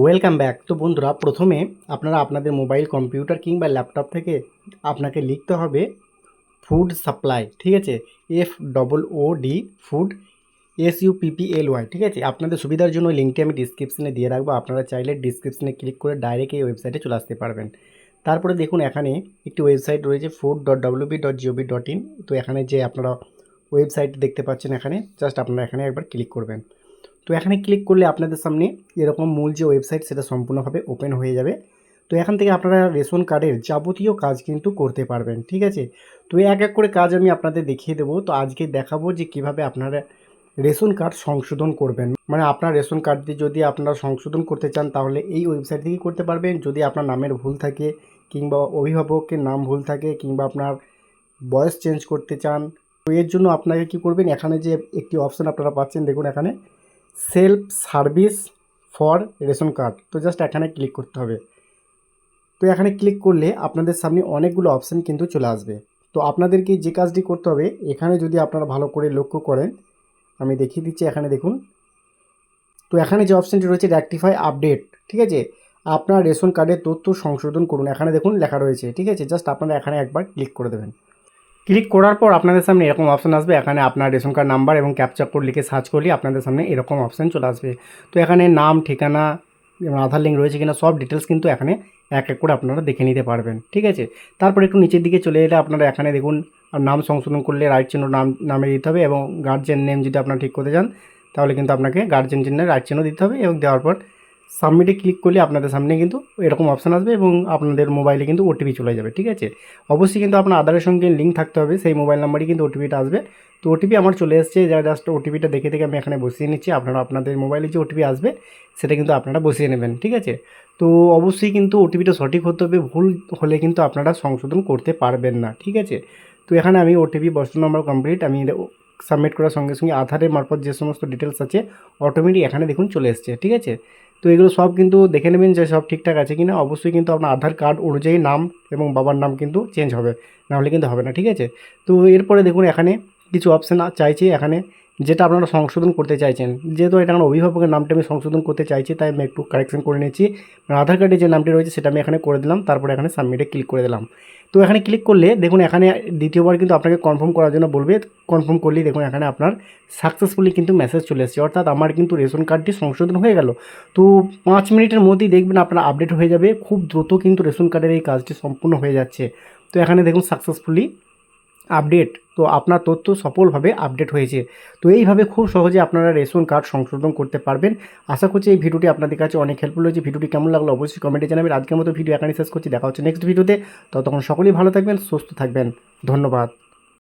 Welcome back. তো বন্ধুরা, প্রথমে আপনারা আপনাদের মোবাইল কম্পিউটার কিংবা ল্যাপটপ থেকে আপনাকে লিখতে হবে ফুড সাপ্লাই, ঠিক আছে? FOOD ফুড SUPPLY, ঠিক আছে? আপনাদের সুবিধার জন্য লিঙ্কটি আমি ডিসক্রিপশনে দিয়ে রাখবো। আপনারা চাইলে ডিসক্রিপশনে ক্লিক করে ডাইরেক্ট এই ওয়েবসাইটে চলে আসতে পারবেন। তারপরে দেখুন, এখানে একটি ওয়েবসাইট রয়েছে food.wp.gov.in। তো এখানে যে আপনারা ওয়েবসাইট দেখতে পাচ্ছেন, এখানে জাস্ট আপনারা এখানে একবার ক্লিক করবেন। তো এখানে ক্লিক করলে আপনাদের সামনে এরকম মূল যে ওয়েবসাইট সেটা সম্পূর্ণভাবে ওপেন হয়ে যাবে। তো এখান থেকে আপনারা রেশন কার্ডের যাবতীয় কাজ কিন্তু করতে পারবেন, ঠিক আছে? তো এক এক করে কাজ আমি আপনাদের দেখিয়ে দেবো। তো আজকে দেখাবো যে কিভাবে আপনারা রেশন কার্ড সংশোধন করবেন। মানে আপনার রেশন কার্ড দিয়ে যদি আপনারা সংশোধন করতে চান তাহলে এই ওয়েবসাইট থেকেই করতে পারবেন। যদি আপনার নামের ভুল থাকে কিংবা অভিভাবকের নাম ভুল থাকে কিংবা আপনার বয়স চেঞ্জ করতে চান, তো এর জন্য আপনাকে কী করবেন, এখানে যে একটি অপশান আপনারা পাচ্ছেন, দেখুন এখানে self service for ration card. তো জাস্ট এখানে ক্লিক করতে হবে। তো এখানে ক্লিক করলে আপনাদের সামনে অনেকগুলো অপশান কিন্তু চলে আসবে। তো আপনাদেরকে যে কাজটি করতে হবে, এখানে যদি আপনারা ভালো করে লক্ষ্য করেন, আমি দেখিয়ে দিচ্ছি, এখানে দেখুন। তো এখানে যে অপশানটি রয়েছে রেকটিফাই আপডেট, ঠিক আছে? আপনার রেশন কার্ডের তথ্য সংশোধন করুন, এখানে দেখুন লেখা রয়েছে, ঠিক আছে? জাস্ট আপনারা এখানে একবার ক্লিক করে দেবেন। ক্লিক করার পর আপনাদের সামনে এরকম অপশান আসবে। এখানে আপনার রেশন কার্ড নাম্বার এবং ক্যাপচা কোড লিখে সার্চ করলে আপনাদের সামনে এরকম অপশান চলে আসবে। তো এখানে নাম, ঠিকানা এবং আধার লিঙ্ক রয়েছে কিনা সব ডিটেলস কিন্তু এখানে এক এক করে আপনারা দেখে নিতে পারবেন, ঠিক আছে? তারপর একটু নিচের দিকে চলে এলে আপনারা এখানে দেখুন নাম সংশোধন করলে রাইট চিহ্ন নামে দিতে হবে, এবং গার্জেন নেম যদি আপনারা ঠিক করতে চান তাহলে কিন্তু আপনাকে গার্জেন চিহ্নের রাইট চিহ্ন দিতে হবে, এবং দেওয়ার পর সাবমিটে ক্লিক করলে আপনাদের সামনে কিন্তু এরকম অপশান আসবে এবং আপনাদের মোবাইলে কিন্তু ওটিপি চলে যাবে, ঠিক আছে? অবশ্যই কিন্তু আপনার আধারের সঙ্গে লিঙ্ক থাকতে হবে, সেই মোবাইল নাম্বারই কিন্তু ওটিপিটা আসবে। তো ওটিপি আমার চলে এসেছে, যা জাস্ট ওটিপিটা দেখে আমি এখানে বসিয়ে নিচ্ছি। আপনারা আপনাদের মোবাইলে যে ওটিপি আসবে সেটা কিন্তু আপনারা বসিয়ে নেবেন, ঠিক আছে? তো অবশ্যই কিন্তু ওটিপিটা সঠিক হতে হবে, ভুল হলে কিন্তু আপনারা সংশোধন করতে পারবেন না, ঠিক আছে? তো এখানে আমি ওটিপি বসানো আমার কমপ্লিট, আমি সাবমিট করার সঙ্গে সঙ্গে আধারের মারফত যে সমস্ত ডিটেলস আছে অটোমেটিক এখানে দেখুন চলে এসছে, ঠিক আছে? তো এগুলো সব কিন্তু দেখে নেবেন যে সব ঠিকঠাক আছে কিনা। অবশ্যই কিন্তু আপনার আধার কার্ড অনুযায়ী নাম এবং বাবার নাম কিন্তু চেঞ্জ হবে, নাহলে কিন্তু হবে না, ঠিক আছে? তো এরপরে দেখুন এখানে কিছু অপশান চাইছে, এখানে যেটা আপনারা সংশোধন করতে চাইছেন। যেহেতু এটা আমার অভিভাবকের নামটা আমি সংশোধন করতে চাইছি, তাই আমি একটু কারেকশন করে নিচ্ছি। আধার কার্ডে যে নামটি রয়েছে সেটা আমি এখানে করে দিলাম, তারপরে এখানে সাবমিটে ক্লিক করে দিলাম। তো এখানে ক্লিক করলে দেখুন এখানে দ্বিতীয়বার কিন্তু আপনাকে কনফার্ম করার জন্য বলবে। কনফার্ম করলেই দেখুন এখানে আপনার সাকসেসফুলি কিন্তু মেসেজ চলে এসেছে, অর্থাৎ আমার কিন্তু রেশন কার্ডটি সংশোধন হয়ে গেল। তো 5 মিনিটের মধ্যেই দেখবেন আপনার আপডেট হয়ে যাবে। খুব দ্রুত কিন্তু রেশন কার্ডের এই কাজটি সম্পূর্ণ হয়ে যাচ্ছে। তো এখানে দেখুন সাকসেসফুলি আপডেট, তো আপনার তথ্য সফলভাবে আপডেট হয়েছে। তো এইভাবে খুব সহজে আপনারা রেশন কার্ড সংশোধন করতে পারবেন। আশা করছি এই ভিডিওটি আপনাদের কাছে অনেক হেল্পফুল হয়েছে। ভিডিওটি কেমন লাগলো অবশ্যই কমেন্টে জানাবেন। আজকের মতো ভিডিও এখানেই শেষ করছি, দেখা হচ্ছে নেক্সট ভিডিওতে। ততক্ষণ সকলেই ভালো থাকবেন, সুস্থ থাকবেন। ধন্যবাদ।